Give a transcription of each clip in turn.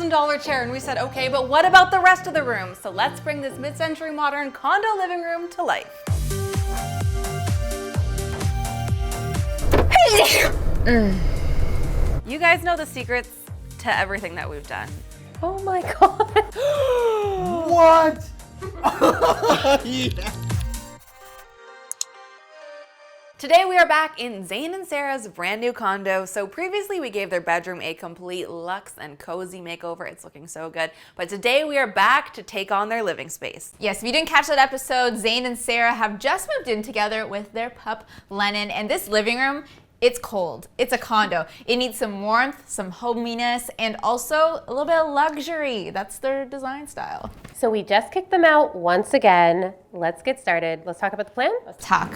$2,000 chair, and we said, okay, but what about the rest of the room? So let's bring this mid-century modern condo living room to life. You guys know the secrets to everything that we've done. Oh my God. What? Yeah. Today we are back in Zain and Sarah's brand new condo. So previously we gave their bedroom a complete luxe and cozy makeover. It's looking so good. But today we are back to take on their living space. Yes, if you didn't catch that episode, Zain and Sarah have just moved in together with their pup, Lennon, and this living room, it's cold. It's a condo. It needs some warmth, some hominess, and also a little bit of luxury. That's their design style. So we just kicked them out once again. Let's get started. Let's talk about the plan. Let's talk.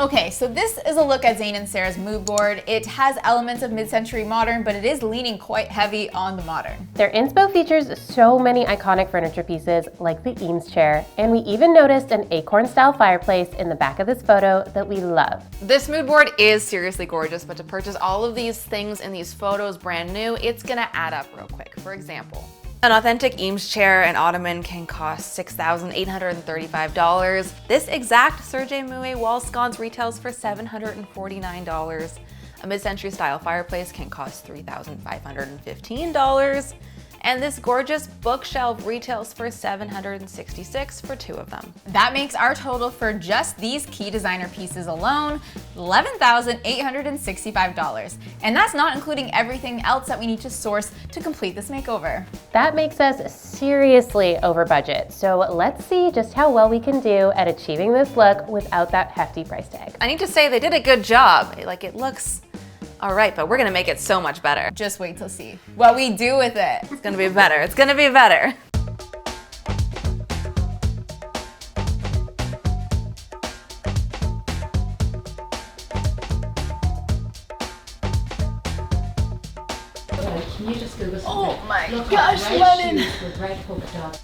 Okay, so this is a look at Zain and Sarah's mood board. It has elements of mid-century modern, but it is leaning quite heavy on the modern. Their inspo features so many iconic furniture pieces like the Eames chair, and we even noticed an acorn-style fireplace in the back of this photo that we love. This mood board is seriously gorgeous, but to purchase all of these things in these photos brand new, it's gonna add up real quick. For example, an authentic Eames chair and ottoman can cost $6,835. This exact Sergei Mouet wall sconce retails for $749. A mid-century style fireplace can cost $3,515. And this gorgeous bookshelf retails for $766 for two of them. That makes our total for just these key designer pieces alone, $11,865. And that's not including everything else that we need to source to complete this makeover. That makes us seriously over budget. So let's see just how well we can do at achieving this look without that hefty price tag. I need to say they did a good job. Like, it looks all right, but we're gonna make it so much better. Just wait till see what we do with it. It's gonna be better. It's gonna be better. Can you just Google something? Oh my Look gosh, up Wright Lennon. shoes with red polka dots.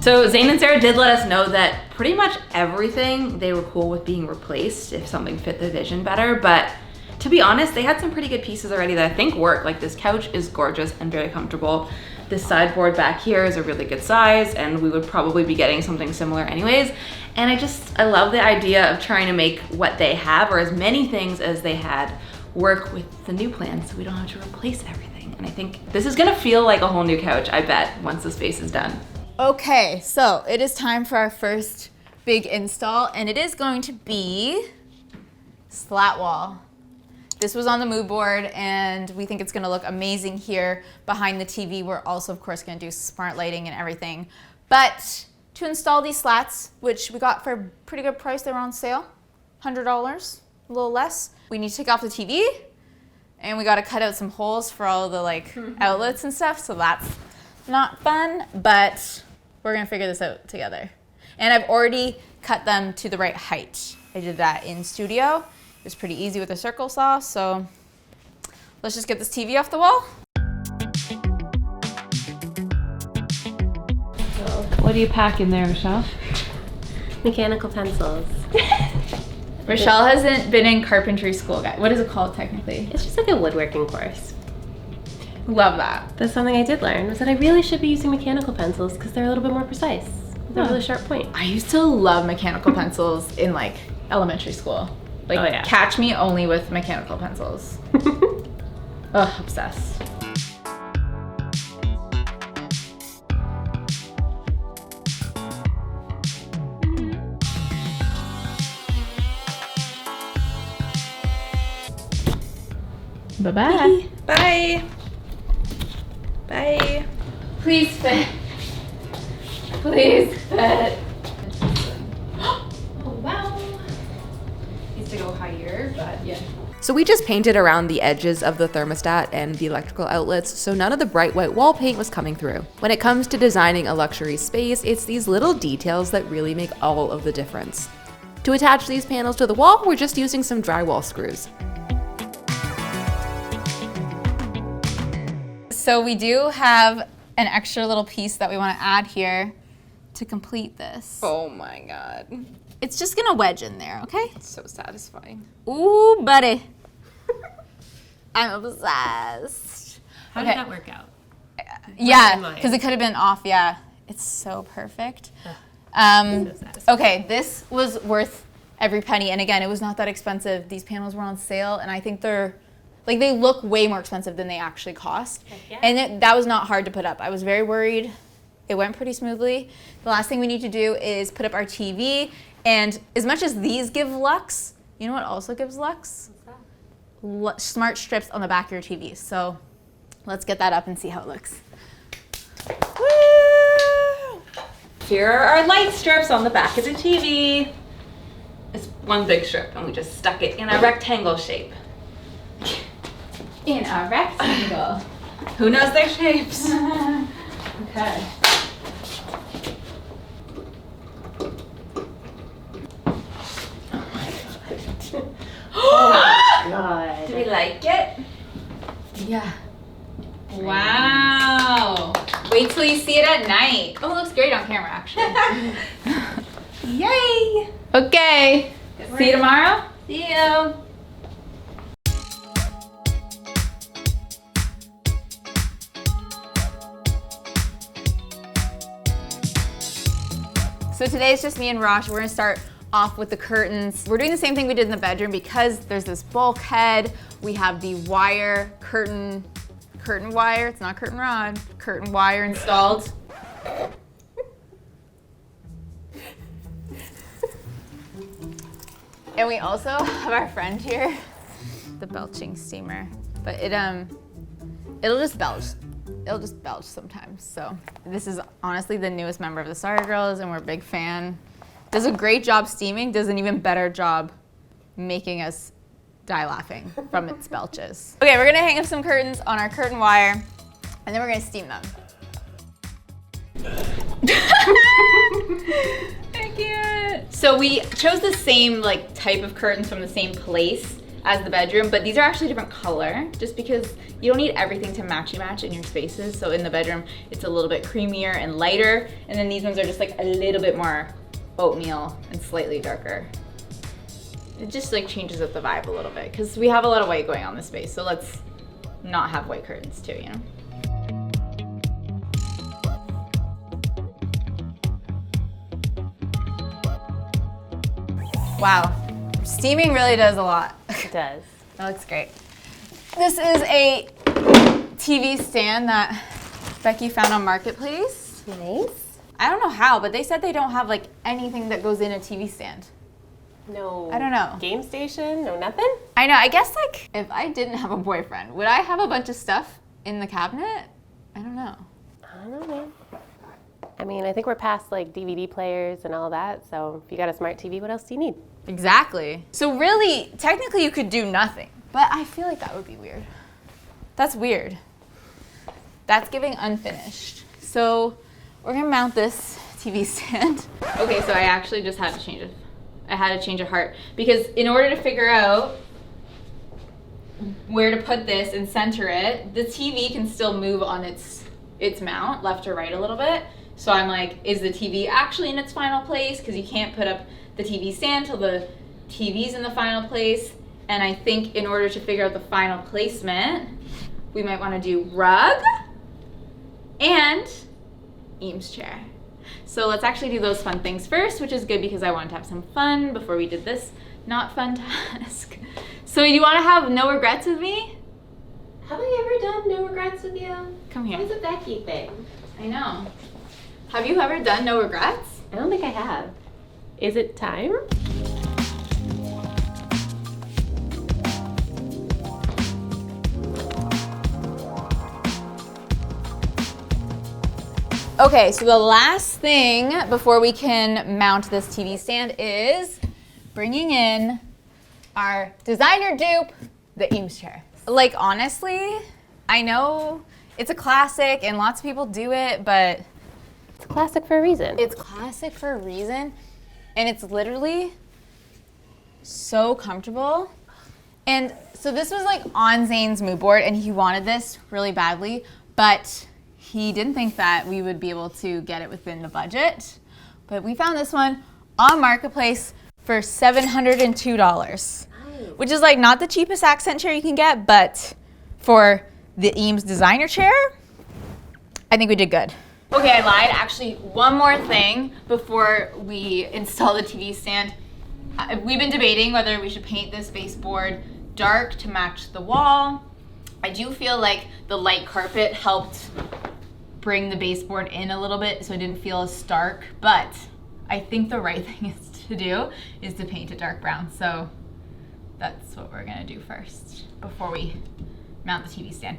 So Zain and Sarah did let us know that pretty much everything they were cool with being replaced if something fit the vision better, but to be honest, they had some pretty good pieces already that I think work. Like, this couch is gorgeous and very comfortable. This sideboard back here is a really good size, and we would probably be getting something similar anyways. And I love the idea of trying to make what they have, or as many things as they had, work with the new plan so we don't have to replace everything. And I think this is gonna feel like a whole new couch, I bet, once the space is done. Okay, so it is time for our first big install, and it is going to be slat wall. This was on the mood board, and we think it's gonna look amazing here behind the TV. We're also, of course, gonna do smart lighting and everything. But to install these slats, which we got for a pretty good price, they were on sale, $100, a little less. We need to take off the TV, and we gotta cut out some holes for all the outlets and stuff, so that's not fun, but we're gonna figure this out together. And I've already cut them to the right height. I did that in studio. It was pretty easy with a circle saw, so let's just get this TV off the wall. What do you pack in there, Rochelle? Mechanical pencils. Rochelle hasn't been in carpentry school, guys. What is it called technically? It's just like a woodworking course. Love that. That's something I did learn, was that I really should be using mechanical pencils because they're a little bit more precise. They're a really sharp point. I used to love mechanical pencils in elementary school. Oh, yeah. Catch me only with mechanical pencils. Ugh, obsessed. Bye-bye. Bye. Bye. Please fit. Please fit. Oh, wow. Needs to go higher, but yeah. So we just painted around the edges of the thermostat and the electrical outlets, so none of the bright white wall paint was coming through. When it comes to designing a luxury space, it's these little details that really make all of the difference. To attach these panels to the wall, we're just using some drywall screws. So we do have an extra little piece that we want to add here to complete this. Oh my God. It's just gonna wedge in there, okay? It's so satisfying. Ooh, buddy. I'm obsessed. How did that work out? Yeah, because it could have been off, yeah. It's so perfect. Okay, this was worth every penny. And again, it was not that expensive. These panels were on sale, and I think they're, like, they look way more expensive than they actually cost. Yeah. And that was not hard to put up. I was very worried. It went pretty smoothly. The last thing we need to do is put up our TV. And as much as these give luxe, you know what also gives luxe? What's that? Smart strips on the back of your TV. So let's get that up and see how it looks. Woo! Here are our light strips on the back of the TV. It's one big strip, and we just stuck it in a rectangle shape. In a rectangle. Who knows their shapes? Okay. God. Do we like it? Yeah. Wow. Wait till you see it at night. Oh, it looks great on camera, actually. Yay! Okay. See you tomorrow. See you. So today it's just me and Rosh. We're gonna start off with the curtains. We're doing the same thing we did in the bedroom because there's this bulkhead. We have the wire curtain wire, it's not curtain rod, curtain wire installed. And we also have our friend here, the belching steamer. But it'll just belch. It'll just belch sometimes. So this is honestly the newest member of the TheSorryGirls, and we're a big fan. Does a great job steaming, does an even better job making us die laughing from its belches. Okay, we're gonna hang up some curtains on our curtain wire, and then we're gonna steam them. I can't. So we chose the same like type of curtains from the same place as the bedroom, but these are actually a different color just because you don't need everything to match in your spaces. So in the bedroom, it's a little bit creamier and lighter, and then these ones are just like a little bit more oatmeal and slightly darker. It just like changes up the vibe a little bit because we have a lot of white going on in this space, so let's not have white curtains too, you know? Wow, steaming really does a lot. It does. That looks great. This is a TV stand that Becky found on Marketplace. Nice. I don't know how, but they said they don't have like anything that goes in a TV stand. No. I don't know. Game station? No nothing? I know, I guess like if I didn't have a boyfriend, would I have a bunch of stuff in the cabinet? I don't know. I don't know, man. I mean, I think we're past like DVD players and all that, so if you got a smart TV, what else do you need? Exactly. So really, technically you could do nothing, but I feel like that would be weird. That's weird. That's giving unfinished. So we're gonna mount this TV stand. Okay, so I actually just had to change it. I had to change of heart because in order to figure out where to put this and center it, the TV can still move on its mount left or right a little bit. So I'm like, is the TV actually in its final place? Because you can't put up the TV stand till the TV's in the final place. And I think in order to figure out the final placement, we might want to do rug and Eames chair. So let's actually do those fun things first, which is good because I wanted to have some fun before we did this not fun task. So do you want to have no regrets with me? Have I ever done no regrets with you? Come here. It's a Becky thing. I know. Have you ever done no regrets? I don't think I have. Is it time? Okay, so the last thing before we can mount this TV stand is bringing in our designer dupe, the Eames chair. Like honestly, I know it's a classic and lots of people do it, but It's a classic for a reason. it's classic for a reason, and it's literally so comfortable. And so this was like on Zane's mood board, and he wanted this really badly, but he didn't think that we would be able to get it within the budget. But we found this one on Marketplace for $702, which is like not the cheapest accent chair you can get, but for the Eames designer chair, I think we did good. Okay, I lied. Actually, one more thing before we install the TV stand. We've been debating whether we should paint this baseboard dark to match the wall. I do feel like the light carpet helped bring the baseboard in a little bit so it didn't feel as stark, but I think the right thing to do is to paint it dark brown. So that's what we're gonna do first before we mount the TV stand.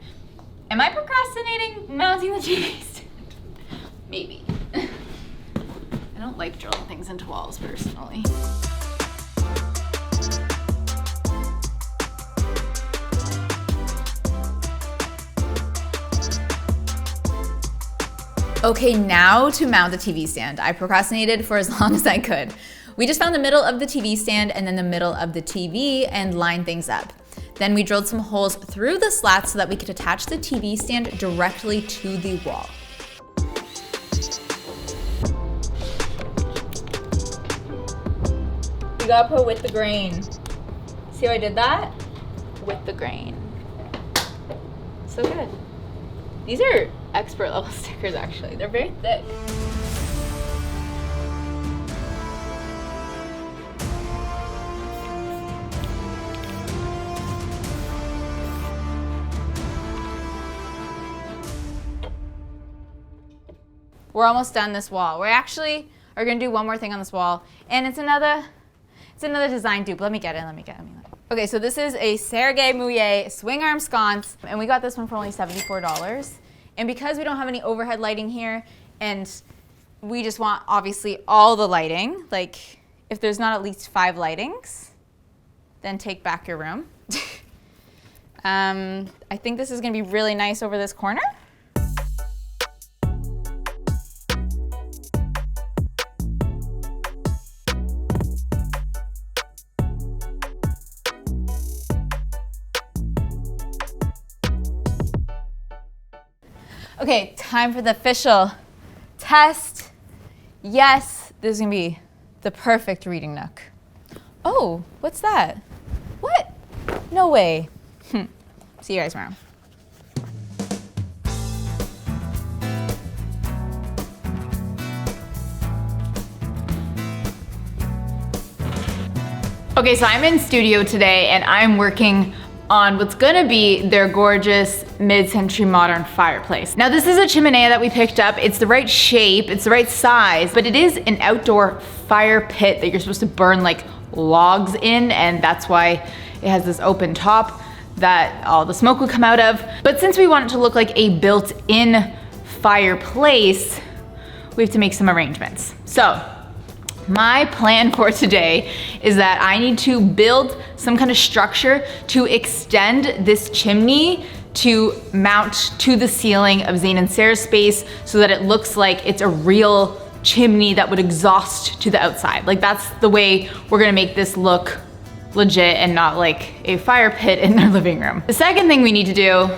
Am I procrastinating mounting the TV stand? Maybe. I don't like drilling things into walls personally. Okay, now to mount the TV stand. I procrastinated for as long as I could. We just found the middle of the TV stand and then the middle of the TV and lined things up. Then we drilled some holes through the slats so that we could attach the TV stand directly to the wall. You gotta put with the grain. See how I did that? With the grain. So good. These are expert level stickers actually. They're very thick. We're almost done this wall. We actually are gonna do one more thing on this wall, and it's another design dupe. Let me get it. Okay, so this is a Sergei Mouillet swing arm sconce, and we got this one for only $74. And because we don't have any overhead lighting here, and we just want obviously all the lighting, like if there's not at least 5 lightings, then take back your room. I think this is gonna be really nice over this corner. Okay, time for the official test. Yes, this is gonna be the perfect reading nook. Oh, what's that? What? No way. See you guys tomorrow. Okay, so I'm in studio today and I'm working on what's gonna be their gorgeous mid-century modern fireplace. Now this is a chimenea that we picked up. It's the right shape, it's the right size, but it is an outdoor fire pit that you're supposed to burn like logs in, and that's why it has this open top that all the smoke would come out of. But since we want it to look like a built-in fireplace, we have to make some arrangements. So, my plan for today is that I need to build some kind of structure to extend this chimney to mount to the ceiling of Zain and Sarah's space so that it looks like it's a real chimney that would exhaust to the outside. Like that's the way we're gonna make this look legit and not like a fire pit in their living room. The second thing we need to do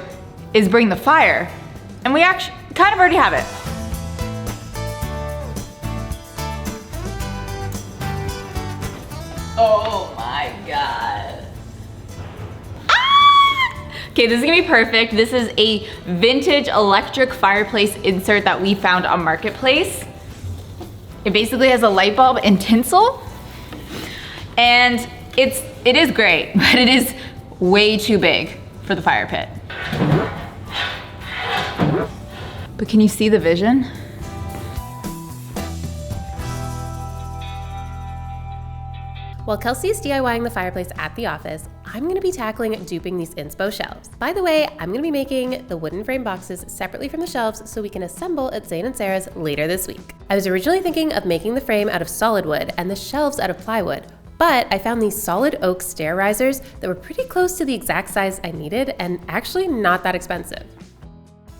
is bring the fire, and we actually kind of already have it. Oh my God. Ah! Okay, this is gonna be perfect. This is a vintage electric fireplace insert that we found on Marketplace. It basically has a light bulb and tinsel, and it is great, but it is way too big for the fire pit. But can you see the vision? While Kelsey is DIYing the fireplace at the office, I'm gonna be tackling duping these inspo shelves. By the way, I'm gonna be making the wooden frame boxes separately from the shelves so we can assemble at Zain and Sarah's later this week. I was originally thinking of making the frame out of solid wood and the shelves out of plywood, but I found these solid oak stair risers that were pretty close to the exact size I needed and actually not that expensive.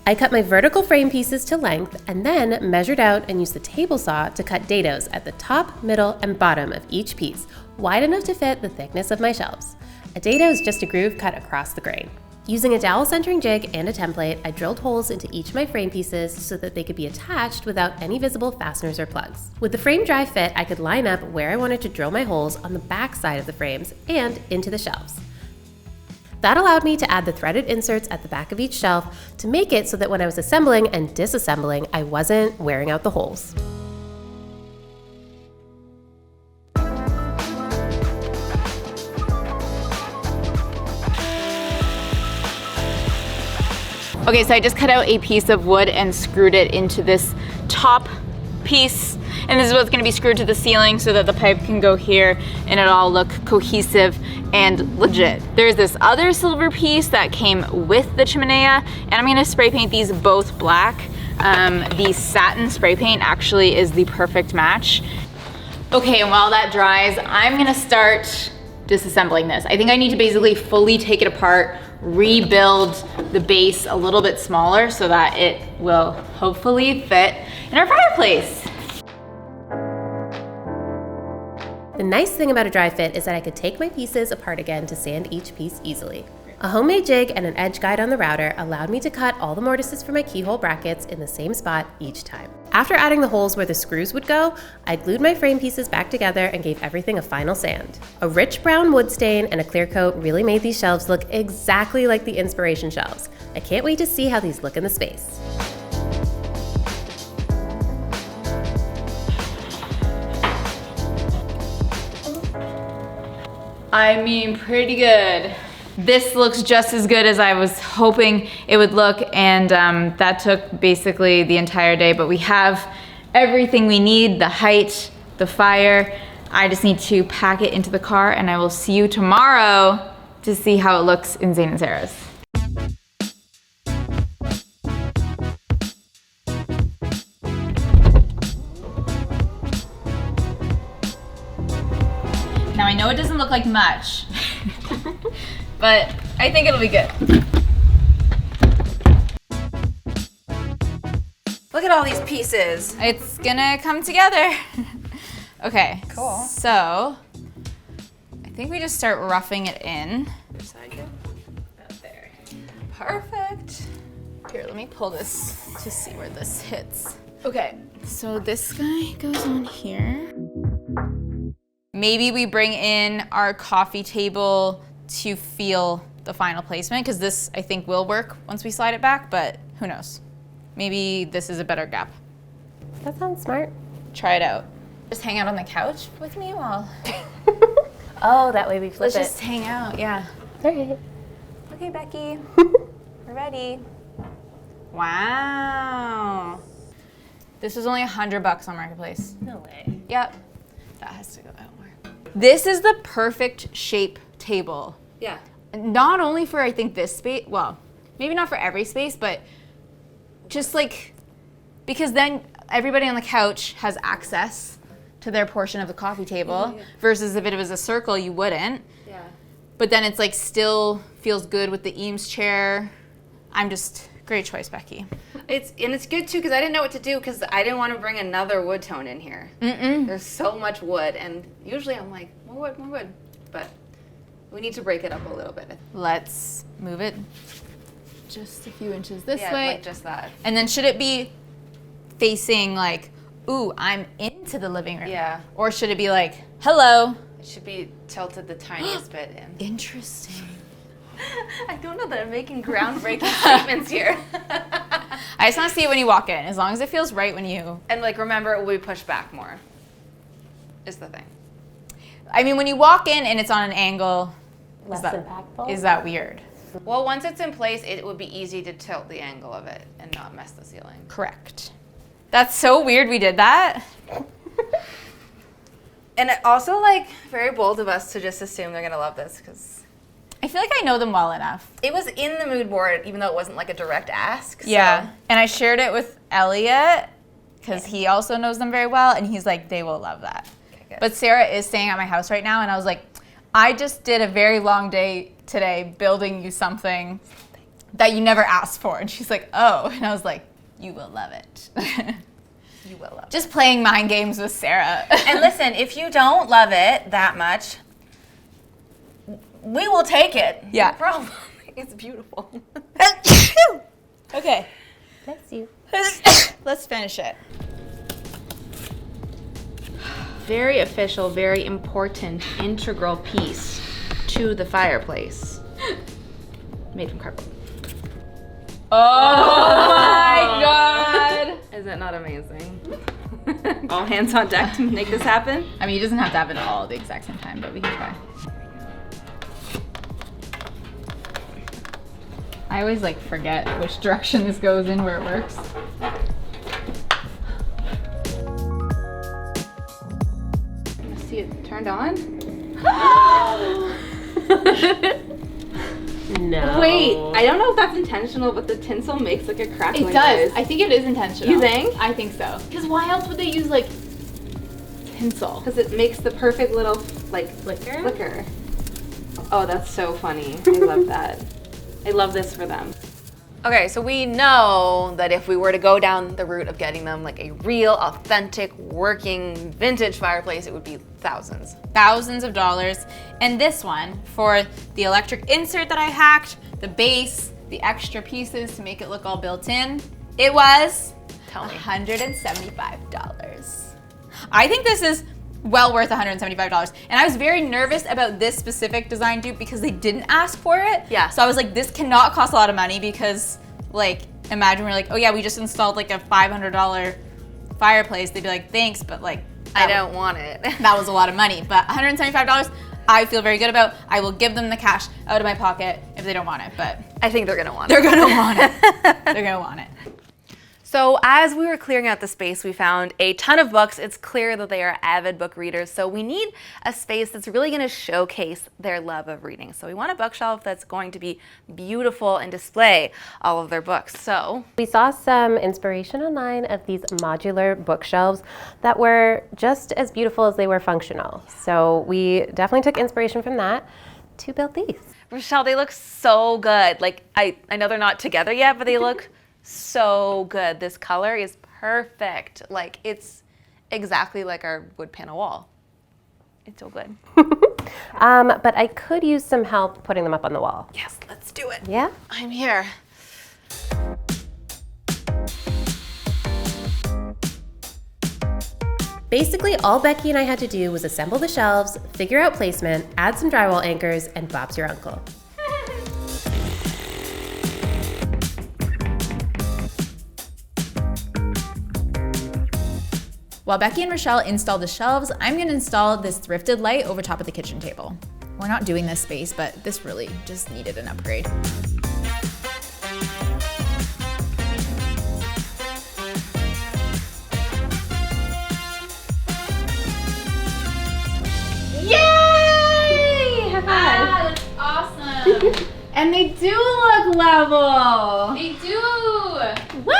I cut my vertical frame pieces to length and then measured out and used the table saw to cut dados at the top, middle, and bottom of each piece, wide enough to fit the thickness of my shelves. A dado is just a groove cut across the grain. Using a dowel centering jig and a template, I drilled holes into each of my frame pieces so that they could be attached without any visible fasteners or plugs. With the frame dry fit, I could line up where I wanted to drill my holes on the back side of the frames and into the shelves. That allowed me to add the threaded inserts at the back of each shelf to make it so that when I was assembling and disassembling, I wasn't wearing out the holes. Okay, so I just cut out a piece of wood and screwed it into this top piece. And this is what's gonna be screwed to the ceiling so that the pipe can go here and it all look cohesive and legit. There's this other silver piece that came with the chimenea, and I'm gonna spray paint these both black. The satin spray paint actually is the perfect match. Okay, and while that dries, I'm gonna start disassembling this. I think I need to basically fully take it apart, rebuild the base a little bit smaller so that it will hopefully fit in our fireplace. The nice thing about a dry fit is that I could take my pieces apart again to sand each piece easily. A homemade jig and an edge guide on the router allowed me to cut all the mortises for my keyhole brackets in the same spot each time. After adding the holes where the screws would go, I glued my frame pieces back together and gave everything a final sand. A rich brown wood stain and a clear coat really made these shelves look exactly like the inspiration shelves. I can't wait to see how these look in the space. I mean, pretty good. This looks just as good as I was hoping it would look, and that took basically the entire day, but we have everything we need, the height, the fire. I just need to pack it into the car, and I will see you tomorrow to see how it looks in Zain and Sarah's. Now I know it doesn't look like much, but I think it'll be good. Look at all these pieces. It's gonna come together. Okay, Cool. So I think we just start roughing it in. Which side go? Out there. Perfect. Here, let me pull this to see where this hits. Okay, so this guy goes on here. Maybe we bring in our coffee table to feel the final placement, because this I think will work once we slide it back, but who knows? Maybe this is a better gap. That sounds smart. Try it out. Just hang out on the couch with me while... Oh, that way we flip Let's just hang out, yeah. All right. Okay, Becky, we're ready. Wow. This was only $100 on Marketplace. No way. Yep. That has to go out more. This is the perfect shape table. Yeah. Not only for, I think, this space, well, maybe not for every space, but just like, because then everybody on the couch has access to their portion of the coffee table, versus if it was a circle, you wouldn't. Yeah. But then it's like still feels good with the Eames chair. Great choice, Becky. It's good too, because I didn't know what to do, because I didn't want to bring another wood tone in here. There's so much wood, and usually I'm like, more wood, but we need to break it up a little bit. Let's move it just a few inches this way. Like just that. And then should it be facing like, ooh, I'm into the living room? Yeah. Or should it be like, hello? It should be tilted the tiniest bit in. Interesting. I don't know that I'm making groundbreaking statements here. I just want to see it when you walk in, as long as it feels right when you... And like, remember, it will be pushed back more, is the thing. I mean, when you walk in and it's on an angle, Less impactful? Is that weird? Well, once it's in place, it would be easy to tilt the angle of it and not mess the ceiling. Correct. That's so weird we did that. And it also, like, very bold of us to just assume they're gonna love this, because I feel like I know them well enough. it was in the mood board, even though it wasn't like a direct ask. Yeah, and I shared it with Elliot, because he also knows them very well, and he's like, they will love that. Okay, good. But Sarah is staying at my house right now, and I was like, I just did a very long day today building you something that you never asked for. And she's like, oh. And I was like, you will love it. You will love it. Just playing mind games with Sarah. And listen, if you don't love it that much, we will take it. Yeah. No problem. It's beautiful. Okay. Bless you. Let's finish it. Very official, very important, integral piece to the fireplace. made from cardboard. Oh my god! Is it not amazing? All hands on deck to make this happen. I mean, it doesn't have to happen all at the exact same time, but we can try. I always like forget which direction this goes in where it works. See it turned on? No. Wait, I don't know if that's intentional, but the tinsel makes like a crackling It does. noise. I think it is intentional. You think? I think so. Because why else would they use like tinsel? Because it makes the perfect little like flicker. Oh, that's so funny. I love that. I love this for them. Okay, so we know that if we were to go down the route of getting them like a real, authentic, working, vintage fireplace, it would be thousands. Thousands of dollars. And this one, for the electric insert that I hacked, the base, the extra pieces to make it look all built in, it was Tell me. $175. I think this is well worth $175. And I was very nervous about this specific design dupe because they didn't ask for it. Yeah. So I was like, this cannot cost a lot of money because, like, imagine we're like, oh yeah, we just installed like a $500 fireplace. They'd be like, thanks, but like, I don't want it. that was a lot of money. But $175, I feel very good about. I will give them the cash out of my pocket if they don't want it, but I think they're gonna want they're it. gonna want it. They're gonna want it. So as we were clearing out the space, we found a ton of books. It's clear that they are avid book readers. So we need a space that's really gonna showcase their love of reading. So we want a bookshelf that's going to be beautiful and display all of their books. So We saw some inspiration online of these modular bookshelves that were just as beautiful as they were functional. So we definitely took inspiration from that to build these. Rochelle, they look so good. Like I know they're not together yet, but they look so good. This color is perfect. Like it's exactly like our wood panel wall. It's so good. But I could use some help putting them up on the wall. Yes, let's do it. Yeah? I'm here. Basically, all Becky and I had to do was assemble the shelves, figure out placement, add some drywall anchors, and Bob's your uncle. While Becky and Rochelle install the shelves, I'm gonna install this thrifted light over top of the kitchen table. We're not doing this space, but this really just needed an upgrade. Yay! High five. That's awesome. And they do look level. They do. Woo!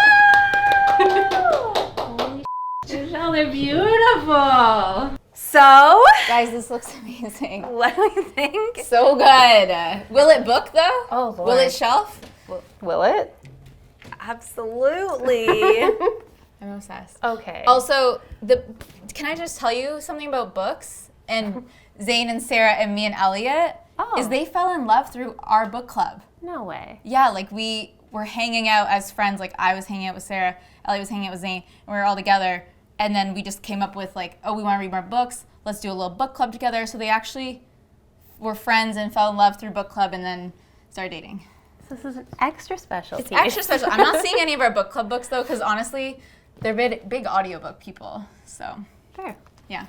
Rochelle, they're beautiful. So, Guys, this looks amazing. what do we think? So good. Will it book though? Oh, Lord. Will it shelf? Will it? Absolutely. I'm obsessed. Okay. Also, can I just tell you something about books and Zain and Sarah and me and Elliot? Oh. Is they fell in love through our book club. No way. Yeah, like we were hanging out as friends. Like I was hanging out with Sarah, Elliot was hanging out with Zain, and we were all together. And then we just came up with like, oh, we want to read more books. Let's do a little book club together. So they actually were friends and fell in love through book club and then started dating. This is an extra special. It's extra special. I'm not seeing any of our book club books though, because honestly, they're big audiobook people. So Fair. yeah,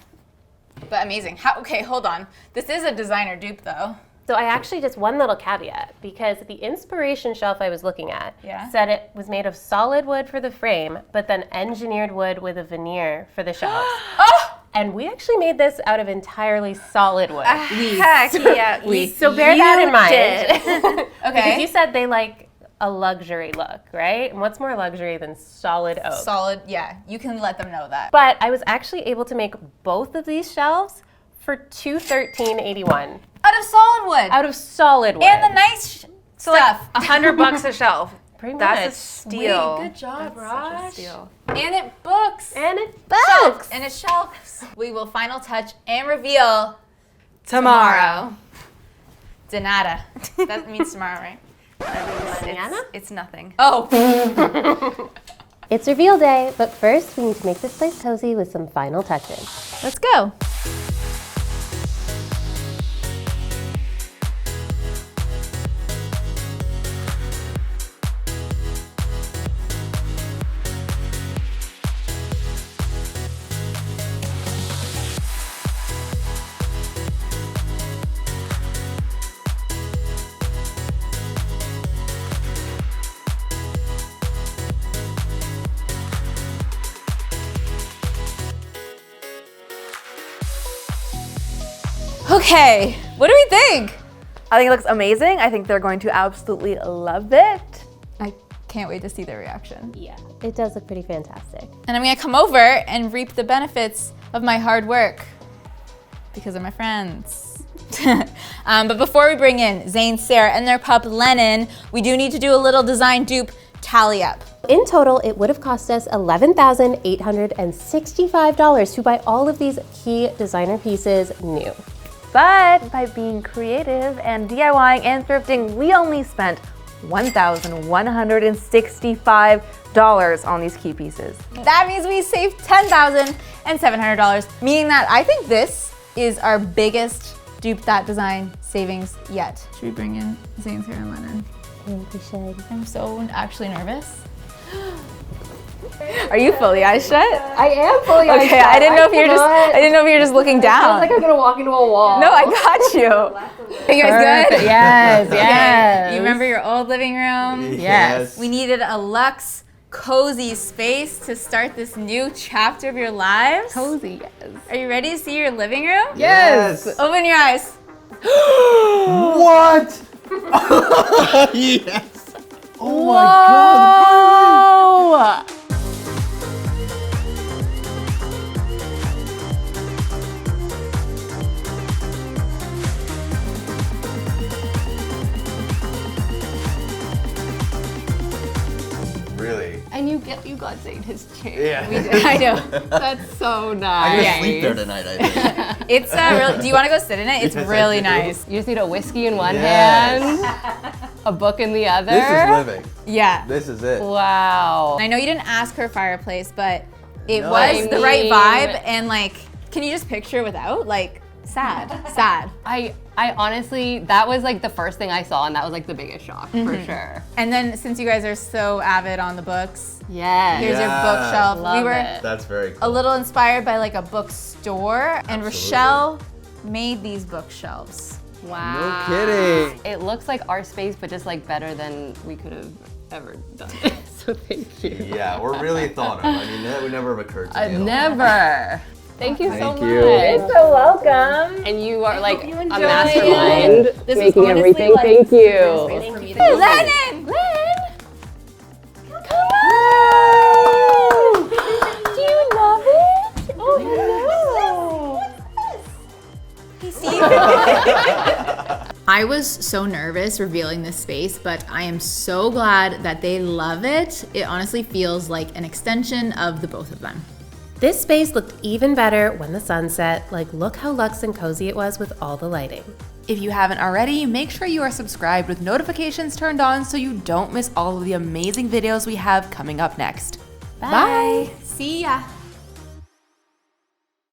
but amazing. Okay, hold on. This is a designer dupe though. So I actually just one little caveat because the inspiration shelf I was looking at Yeah. said it was made of solid wood for the frame, but then engineered wood with a veneer for the shelves. Oh! And we actually made this out of entirely solid wood. Heck yeah. So bear that in mind. did. Because Okay. you said they like a luxury look, right? And what's more luxury than solid oak? Solid, yeah. You can let them know that. But I was actually able to make both of these shelves for $213.81 Out of solid wood. out of solid wood. And the nice stuff. $100 a shelf. Pretty That's a much. steal. Good job, Such a Roch. steal. And it books. And it Shelves. books. And it shelves. We will final touch and reveal Tomorrow. Donata. That means tomorrow, right? It's nothing. Oh. It's reveal day, but first we need to make this place cozy with some final touches. Let's go. Okay, what do we think? I think it looks amazing. I think they're going to absolutely love it. I can't wait to see their reaction. Yeah, it does look pretty fantastic. And I'm gonna come over and reap the benefits of my hard work because they're my friends. But before we bring in Zain, Sarah, and their pup Lennon, we do need to do a little design dupe tally up. In total, it would have cost us $11,865 to buy all of these key designer pieces new. But by being creative and DIYing and thrifting, we only spent $1,165 on these key pieces. That means we saved $10,700, meaning that I think this is our biggest dupe that design savings yet. Should we bring in Zain, Sarah, and Lennon? I think we should. I'm so actually nervous. Are you fully eyes shut? I am fully eyes Okay, shut. I didn't know if you're just looking down. I'm gonna walk into a wall. No, I got you. Are you guys good? Yes, Okay. You remember your old living room? Yes. We needed a luxe, cozy space to start this new chapter of your lives. Cozy, yes. Are you ready to see your living room? Yes. Open your eyes. What? Yes. Oh my God. Really? And you got Zain his chair. Yeah. I know. That's so I'm nice. gonna sleep there tonight, I think. It's real. Do you want to go sit in it? It's Yes, I really do. nice. You just need a whiskey in one Yes. hand, a book in the other. This is living. Yeah. This is it. Wow. I know you didn't ask her fireplace, but it No. was the right mean- vibe. And like, can you just picture without? Like, sad. I honestly, that was like the first thing I saw, and that was like the biggest shock for sure. And then since you guys are so avid on the books, Yes. here's your Yeah. bookshelf. Love We were it. That's very a cool. little inspired by like a bookstore, and Absolutely. Rochelle made these bookshelves. Wow. No kidding. It looks like our space, but just like better than we could have ever done. So thank you. Yeah, we're really thought of. I mean, that would never have occurred to me. at all. Never. Thank you so Thank much. you. So welcome. And you are like you a enjoyed mastermind This is making honestly, everything. like, Thank you. Lennon! Do you love it? Oh, I was so nervous revealing this space, but I am so glad that they love it. It honestly feels like an extension of the both of them. This space looked even better when the sun set. Like, look how luxe and cozy it was with all the lighting. If you haven't already, make sure you are subscribed with notifications turned on so you don't miss all of the amazing videos we have coming up next. Bye. See ya.